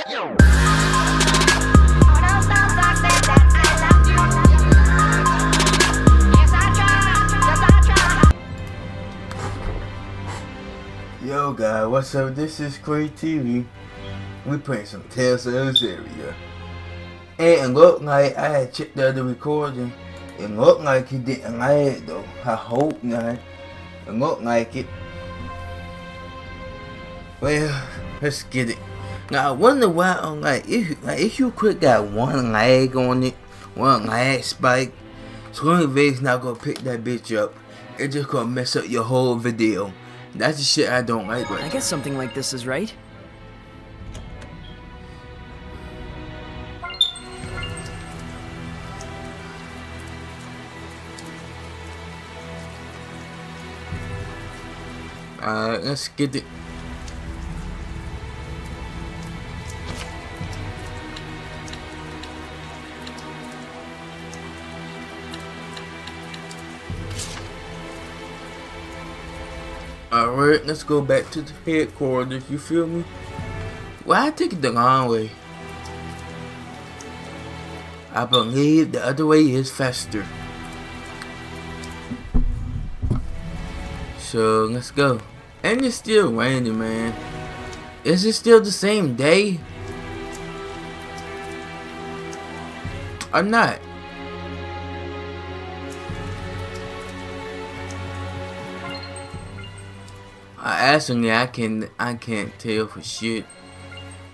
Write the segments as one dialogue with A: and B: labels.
A: Yo guys, what's up? This is Cray TV. We playing some Tales of Zestiria. And it looked like I had checked the other recording. It looked like he didn't like it though. I hope not. It looked like it. Well, let's get it. Now I wonder why if you quick got one lag on it, one lag spike, Screenvade's not gonna pick that bitch up. It's just gonna mess up your whole video. That's the shit I don't like.
B: I guess something like this is right.
A: Alright, let's get it. Alright, let's go back to the headquarters, you feel me? Why I take it the long way? I believe the other way is faster. So, let's go. And it's still raining, man. Is it still the same day? Or not? Actually, I can't tell for shit.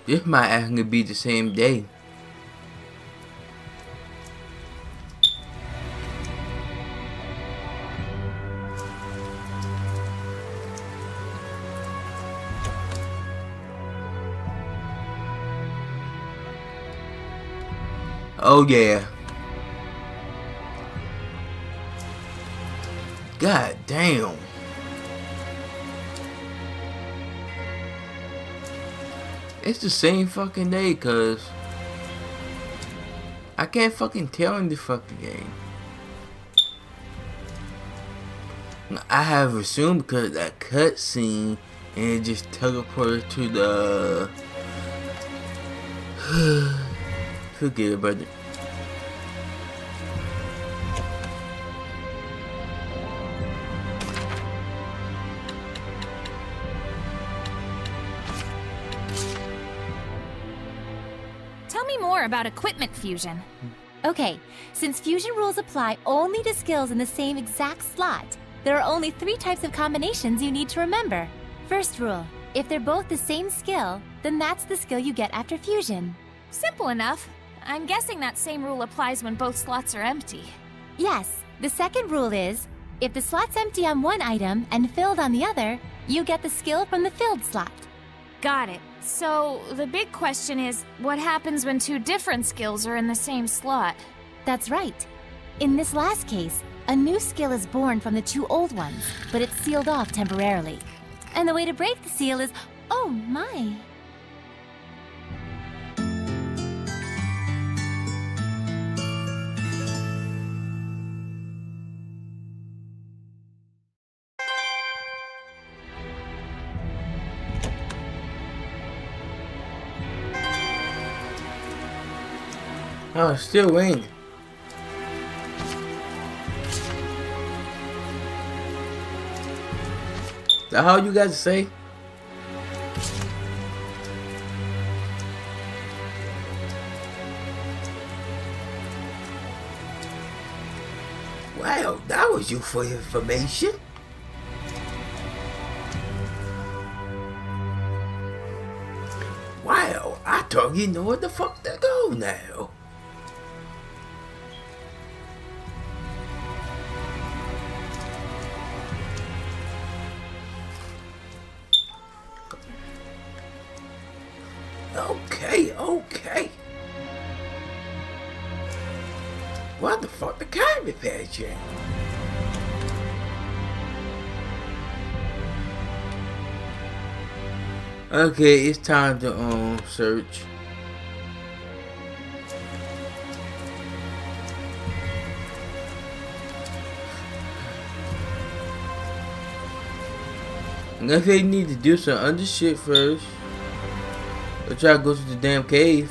A: This might actually be the same day. Oh yeah. God damn. It's the same fucking day, cuz I can't fucking tell in this fucking game. I have assumed because of that cutscene and it just teleported to the forget about it.
C: Tell me more about equipment fusion.
D: Okay, since fusion rules apply only to skills in the same exact slot, there are only 3 types of combinations you need to remember. First rule, if they're both the same skill, then that's the skill you get after fusion.
C: Simple enough. I'm guessing that same rule applies when both slots are empty.
D: Yes, the second rule is, if the slot's empty on one item and filled on the other, you get the skill from the filled slot.
C: Got it. So, the big question is, what happens when 2 different skills are in the same slot?
D: That's right. In this last case, a new skill is born from the 2 old ones, but it's sealed off temporarily. And the way to break the seal is, oh my.
A: Oh, it's still raining. That how you guys say? Wow, that was useful information. Wow, I thought you know where the fuck to go now. Okay. What the fuck the car repair chain? Okay, it's time to search. I guess they need to do some other shit first. But try to go to the damn cave.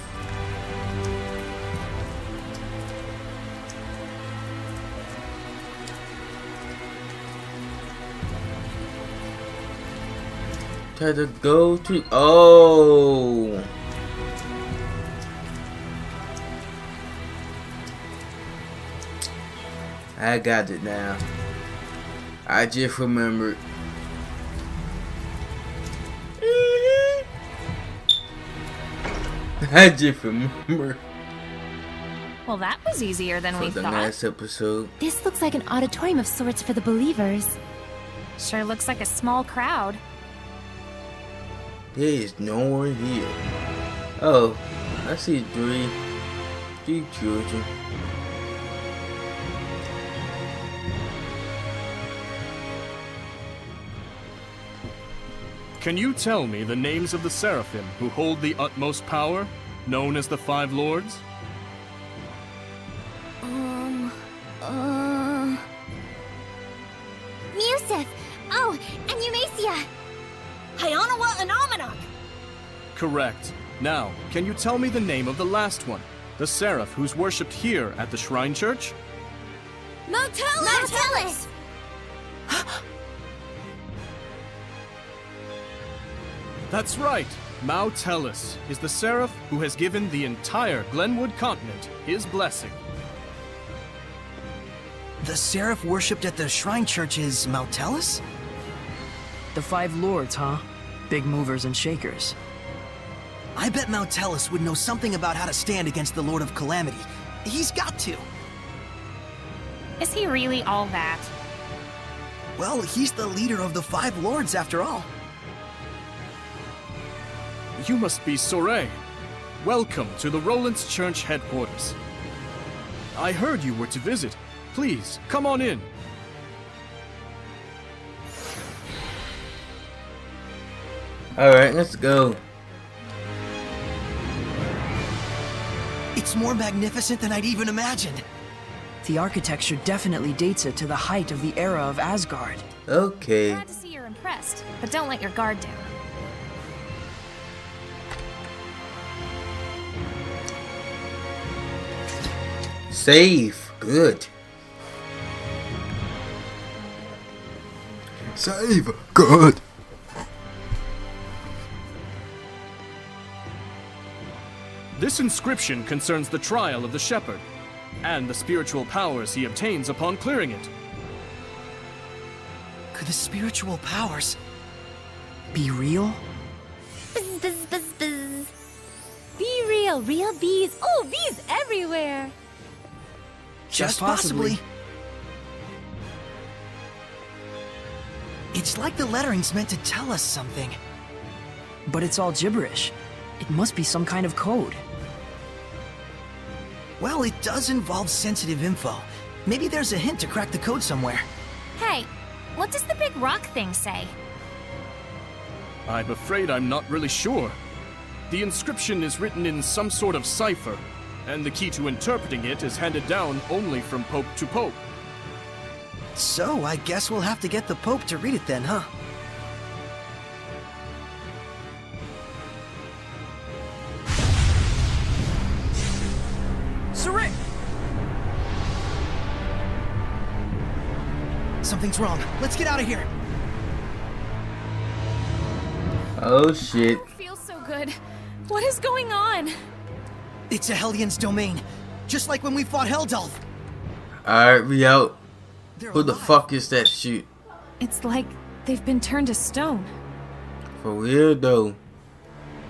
A: Try to go to. Oh. I got it now. I just remembered. I just remember.
C: Well, that was easier than we
A: For the
C: thought.
A: last episode.
D: This looks like an auditorium of sorts for the believers.
C: Sure looks like a small crowd.
A: There is no one here. Oh, I see three children.
E: Can you tell me the names of the seraphim who hold the utmost power, known as the Five Lords?
D: Musif! Oh, and Eumacia! Hyanawa and Amanok!
E: Correct. Now, can you tell me the name of the last one? The seraph who's worshipped here at the Shrine Church?
D: Motelis!
E: That's right! Motelis is the seraph who has given the entire Glenwood continent his blessing.
B: The seraph worshipped at the Shrine Church is Motelis?
F: The Five Lords, huh? Big movers and shakers.
B: I bet Motelis would know something about how to stand against the Lord of Calamity. He's got to.
C: Is he really all that?
B: Well, he's the leader of the Five Lords after all.
E: You must be Soray. Welcome to the Roland's Church headquarters. I heard you were to visit. Please, come on in.
A: Alright, let's go.
B: It's more magnificent than I'd even imagined.
F: The architecture definitely dates it to the height of the era of Asgard.
A: Okay.
C: Glad to see you're impressed, but don't let your guard down.
A: Save. Good. Save. Good.
E: This inscription concerns the trial of the shepherd, and the spiritual powers he obtains upon clearing it.
B: Could the spiritual powers...
F: Be real?
D: Buzz, buzz, buzz, buzz. Be real, real bees. Oh, bees everywhere.
B: Just
F: possibly.
B: It's like the lettering's meant to tell us something.
F: But it's all gibberish. It must be some kind of code.
B: Well, it does involve sensitive info. Maybe there's a hint to crack the code somewhere.
C: Hey, what does the big rock thing say?
E: I'm afraid I'm not really sure. The inscription is written in some sort of cipher, and the key to interpreting it is handed down only from Pope to Pope.
B: So, I guess we'll have to get the Pope to read it then, huh?
F: Sarit!
B: Something's wrong. Let's get out of here.
A: Oh shit.
C: I don't feel so good. What is going on?
B: It's a Hellions domain. Just like when we fought Heldalf.
A: Alright, we out.
B: They're
A: Who the
B: alive.
A: fuck is that shit?
C: It's like they've been turned to stone.
A: For real though.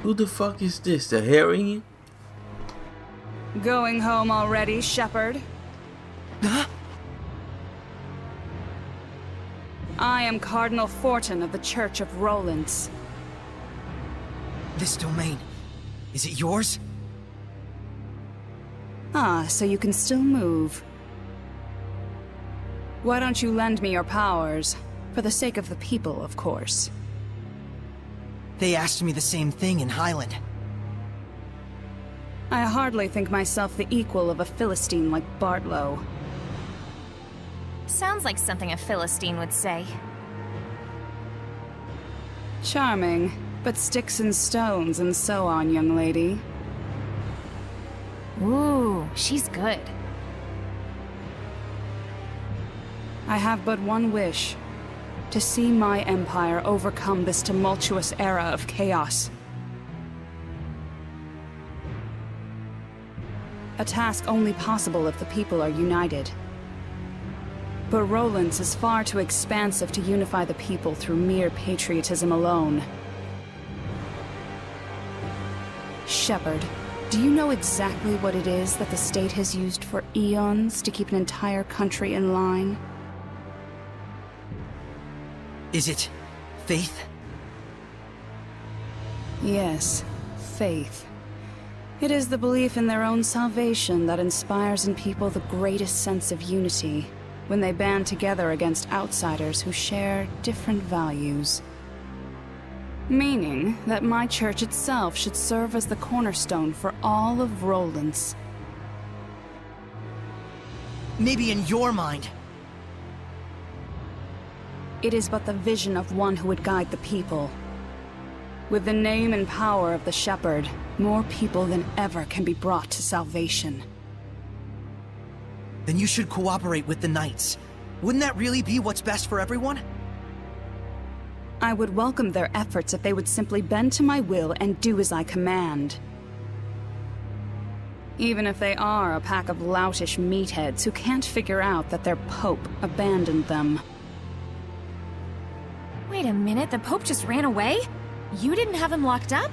A: Who the fuck is this? The Harrian?
G: Going home already, Shepherd?
B: Huh?
G: I am Cardinal Fortin of the Church of Roland's.
B: This domain. Is it yours?
G: Ah, so you can still move. Why don't you lend me your powers? For the sake of the people, of course.
B: They asked me the same thing in Highland.
G: I hardly think myself the equal of a Philistine like Bartlow.
C: Sounds like something a Philistine would say.
G: Charming. But sticks and stones and so on, young lady.
C: Ooh, she's good.
G: I have but one wish. To see my empire overcome this tumultuous era of chaos. A task only possible if the people are united. But Roland's is far too expansive to unify the people through mere patriotism alone. Shepherd, do you know exactly what it is that the state has used for eons to keep an entire country in line?
B: Is it faith?
G: Yes, faith. It is the belief in their own salvation that inspires in people the greatest sense of unity when they band together against outsiders who share different values. Meaning that my church itself should serve as the cornerstone for all of Roland's.
B: Maybe in your mind.
G: It is but the vision of one who would guide the people. With the name and power of the Shepherd, more people than ever can be brought to salvation.
B: Then you should cooperate with the Knights. Wouldn't that really be what's best for everyone?
G: I would welcome their efforts if they would simply bend to my will and do as I command. Even if they are a pack of loutish meatheads who can't figure out that their Pope abandoned them.
C: Wait a minute, the Pope just ran away? You didn't have him locked up?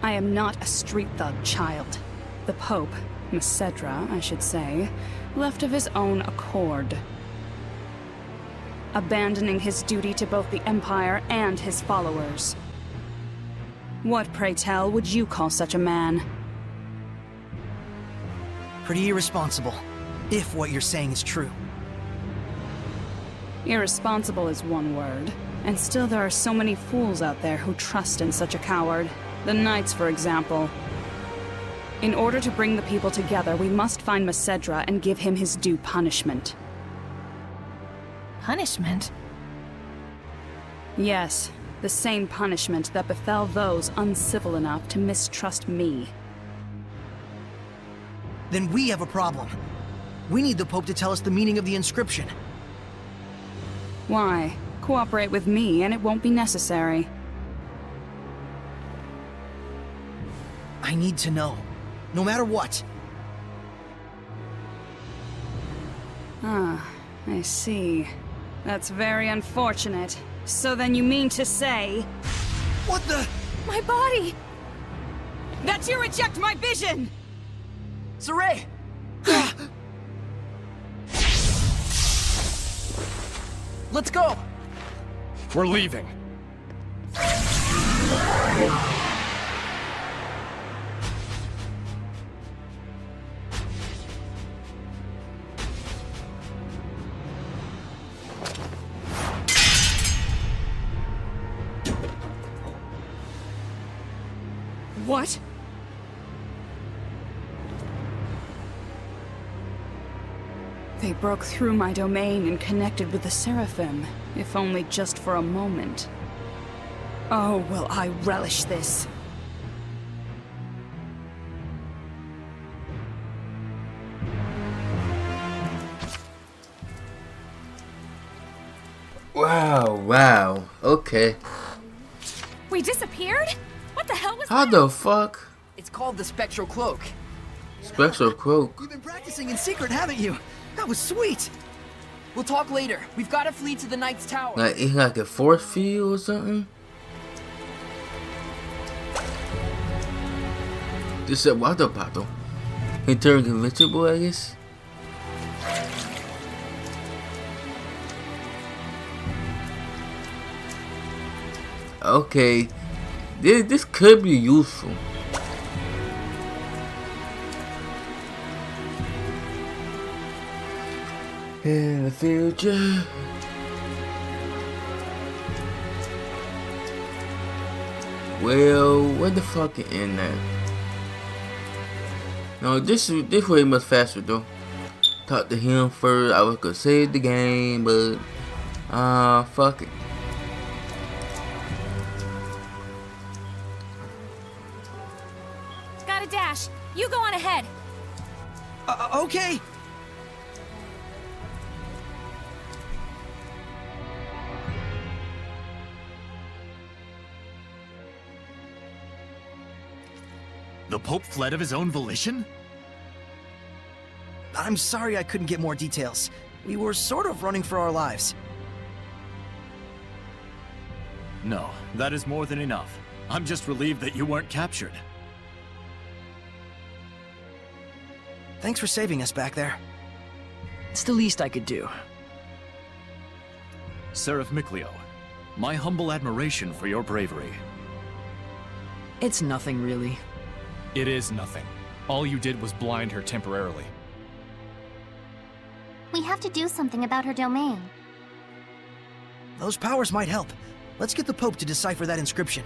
G: I am not a street thug, child. The Pope, Macedra, I should say, left of his own accord. Abandoning his duty to both the Empire and his followers. What, pray tell, would you call such a man?
B: Pretty irresponsible, if what you're saying is true.
G: Irresponsible is one word, and still there are so many fools out there who trust in such a coward. The Knights, for example. In order to bring the people together, we must find Macedra and give him his due punishment.
C: Punishment?
G: Yes, the same punishment that befell those uncivil enough to mistrust me.
B: Then we have a problem. We need the Pope to tell us the meaning of the inscription.
G: Why? Cooperate with me and it won't be necessary.
B: I need to know. No matter what.
G: Ah, I see. That's very unfortunate. So then you mean to say...
B: What the?
C: My body!
F: That you reject my vision!
B: Saray!
F: Let's go!
E: We're leaving.
G: What? They broke through my domain and connected with the Seraphim, if only just for a moment. Oh, will I relish this.
A: Wow, okay.
C: We disappeared? What the hell was
A: How
C: that?
A: the fuck?
F: It's called the Spectral Cloak.
A: Spectral Cloak.
B: You've been practicing in secret, haven't you? That was sweet!
F: We'll talk later. We've got to flee to the Knight's Tower.
A: Like it's like a force field or something? This is a water bottle. He turned invincible, I guess. Okay, this could be useful. In the future. Well, what the fuck is in there? No, this way much faster though. Talk to him first. I was gonna save the game, but fuck it.
C: a dash. You go on ahead.
B: Okay.
H: The Pope fled of his own volition?
B: I'm sorry I couldn't get more details. We were sort of running for our lives.
H: No, that is more than enough. I'm just relieved that you weren't captured.
B: Thanks for saving us back there.
F: It's the least I could do.
H: Seraph Miclio, my humble admiration for your bravery.
F: It's nothing, really.
E: It is nothing. All you did was blind her temporarily.
I: We have to do something about her domain.
B: Those powers might help. Let's get the Pope to decipher that inscription.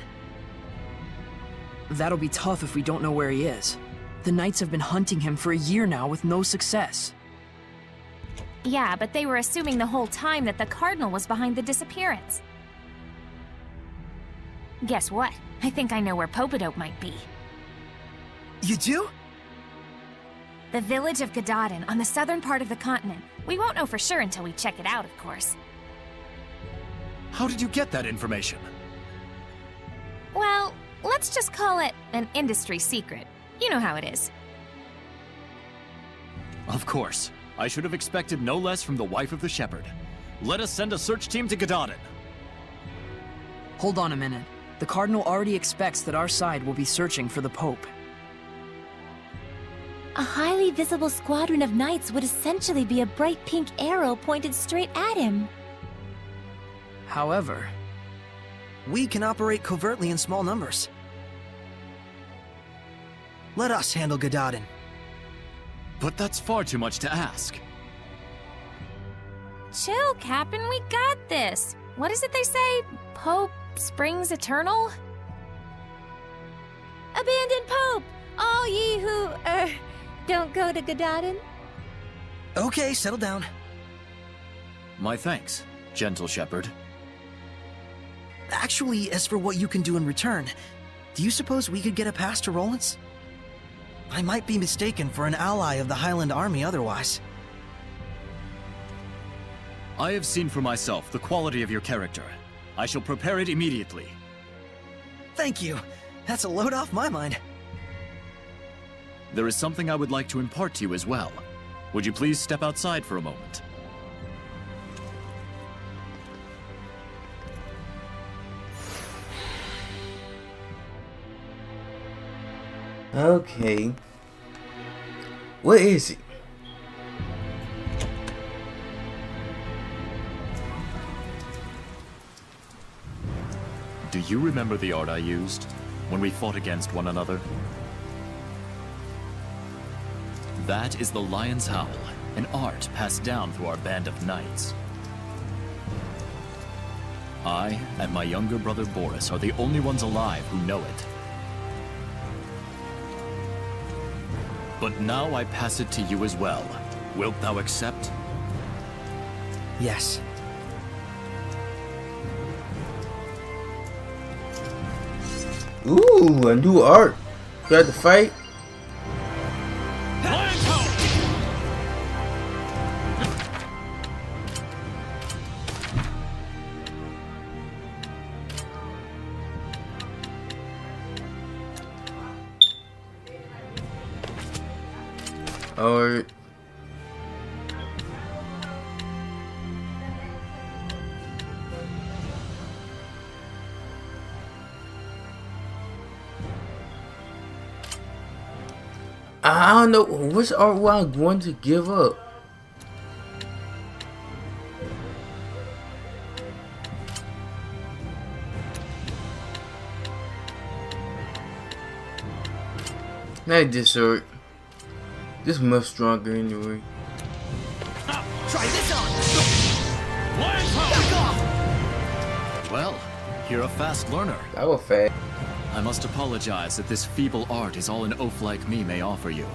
F: That'll be tough if we don't know where he is. The Knights have been hunting him for a year now with no success.
C: Yeah, but they were assuming the whole time that the Cardinal was behind the disappearance. Guess what? I think I know where Popadope might be.
B: You do?
C: The village of Gadadin on the southern part of the continent. We won't know for sure until we check it out, of course.
H: How did you get that information?
C: Well, let's just call it an industry secret. You know how it is.
H: Of course. I should have expected no less from the wife of the shepherd. Let us send a search team to Gadadin.
F: Hold on a minute. The Cardinal already expects that our side will be searching for the Pope.
D: A highly visible squadron of knights would essentially be a bright pink arrow pointed straight at him.
F: However,
B: We can operate covertly in small numbers. Let us handle Gadadin.
H: But that's far too much to ask.
C: Chill, Captain, we got this. What is it they say? Pope springs eternal?
D: Abandon Pope! All ye who, don't go to Gadadin.
B: Okay, settle down.
H: My thanks, gentle shepherd.
B: Actually, as for what you can do in return, do you suppose we could get a pass to Rollins? I might be mistaken for an ally of the Highland Army otherwise.
H: I have seen for myself the quality of your character. I shall prepare it immediately.
B: Thank you. That's a load off my mind.
H: There is something I would like to impart to you as well. Would you please step outside for a moment?
A: Okay. What is it?
H: Do you remember the art I used when we fought against one another? That is the Lion's Howl, an art passed down through our band of knights. I and my younger brother Boris are the only ones alive who know it. But now I pass it to you as well. Wilt thou accept?
B: Yes.
A: Ooh, a new art. Got to fight. Alright. I don't know which art I'm going to give up. Not this art. This is much stronger anyway.
B: Try this on!
H: Well, you're a fast learner.
A: That was fast.
H: I must apologize that this feeble art is all an oaf like me may offer you.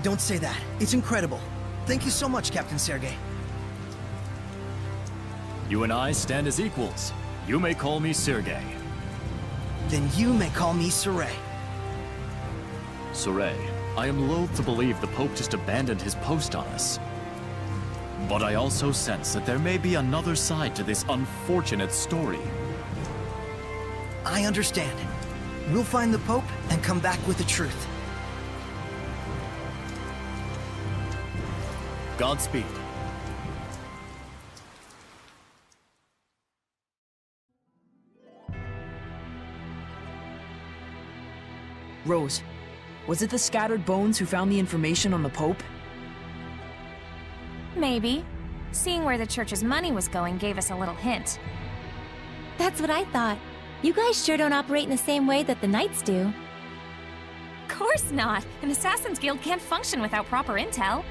B: Don't say that. It's incredible. Thank you so much, Captain Sergei.
H: You and I stand as equals. You may call me Sergei.
B: Then you may call me Saray.
H: Soray, I am loath to believe the Pope just abandoned his post on us. But I also sense that there may be another side to this unfortunate story.
B: I understand. We'll find the Pope and come back with the truth.
H: Godspeed.
F: Rose, was it the scattered bones who found the information on the Pope?
C: Maybe. Seeing where the church's money was going gave us a little hint.
D: That's what I thought. You guys sure don't operate in the same way that the Knights do.
C: Of course not! An Assassin's Guild can't function without proper intel.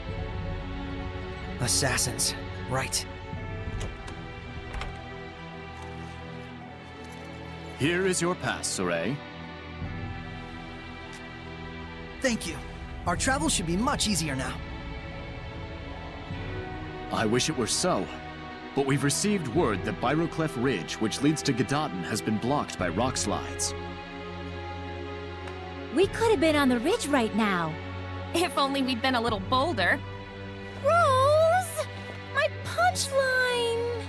B: Assassins. Right.
H: Here is your pass, Soray.
B: Thank you. Our travel should be much easier now.
H: I wish it were so. But we've received word that Byroclef Ridge, which leads to Gadaton, has been blocked by rock slides.
D: We could have been on the ridge right now.
C: If only we'd been a little bolder. Rose! My punchline!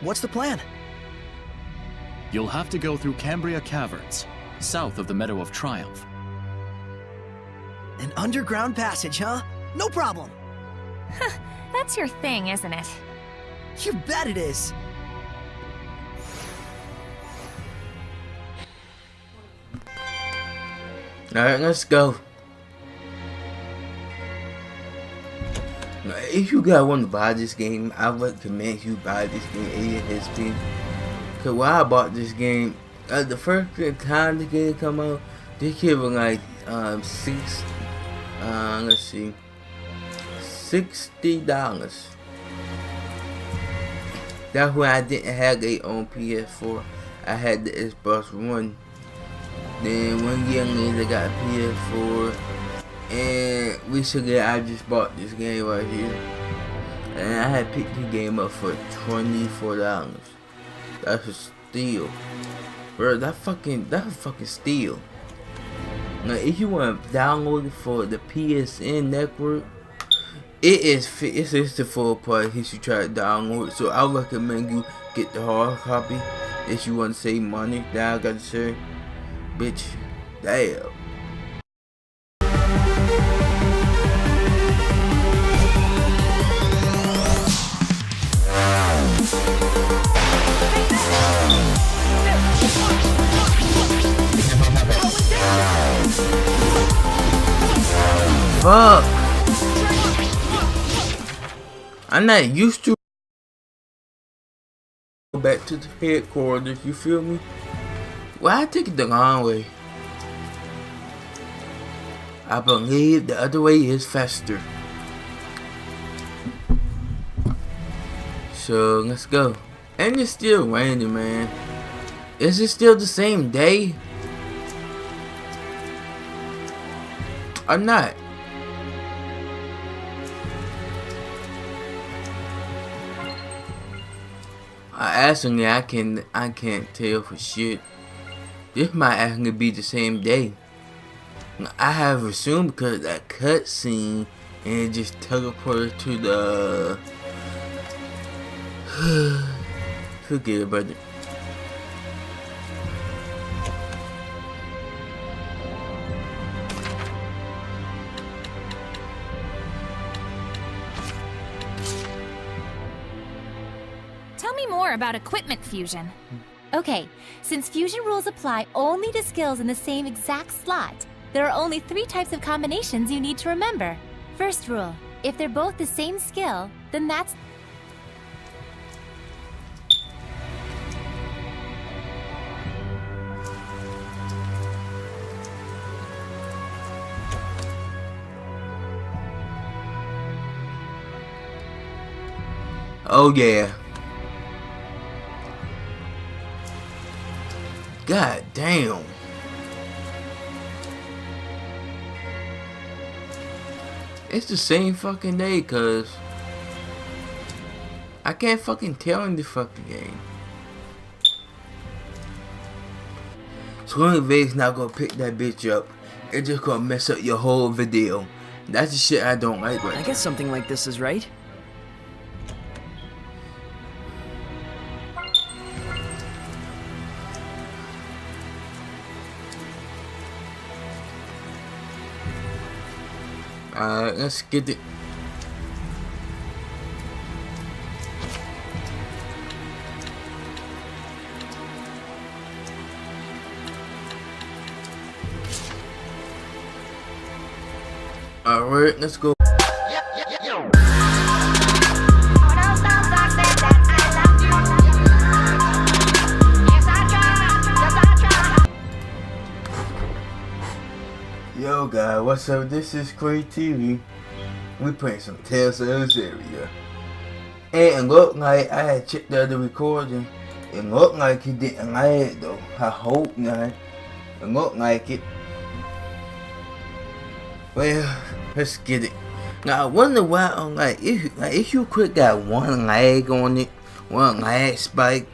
B: What's the plan?
H: You'll have to go through Cambria Caverns, south of the Meadow of Triumph.
B: An underground passage, huh? No problem.
C: That's your thing, isn't it?
B: You bet it is.
A: Alright, let's go. Now, if you guys want to buy this game, I recommend you buy this game ASP. Cause when I bought this game, the first time the game come out, this kid was like $60. That's when I didn't have it on PS4. I had the Xbox One. Then 1 year later I got a PS4. And recently I just bought this game right here. And I had picked the game up for $24. That's a steal. Bro, that's a fucking steal. Now if you want to download it for the PSN network, it's 64 part if you try to download it. So I recommend you get the hard copy if you want to save money. That I gotta say, bitch, damn. Fuck. I'm not used to go back to the headquarters, you feel me? Well, I take it the long way. I believe the other way is faster. So let's go. And it's still raining, man. Is it still the same day? Or not? Actually, I can't tell for shit. This might actually be the same day. I have assumed because of that cutscene and it just teleported to the. Forget about it.
C: Tell me more about equipment fusion.
D: Okay, since fusion rules apply only to skills in the same exact slot, there are only 3 types of combinations you need to remember. First rule, if they're both the same skill, then that's...
A: Oh yeah. God damn. It's the same fucking day, cuz I can't fucking tell in this fucking game. So long as Vade's not gonna pick that bitch up, it's just gonna mess up your whole video. That's the shit I don't like right
F: I guess something like this is right.
A: Alright, let's get it. Alright, let's go. Yo guys, what's up? This is Cray TV. We playing some Tales of Zestiria. And it looked like I had checked the other recording. It looked like he didn't like it though. I hope not. It looked like it. Well, let's get it. Now I wonder why if you could got one leg on it, one leg spike.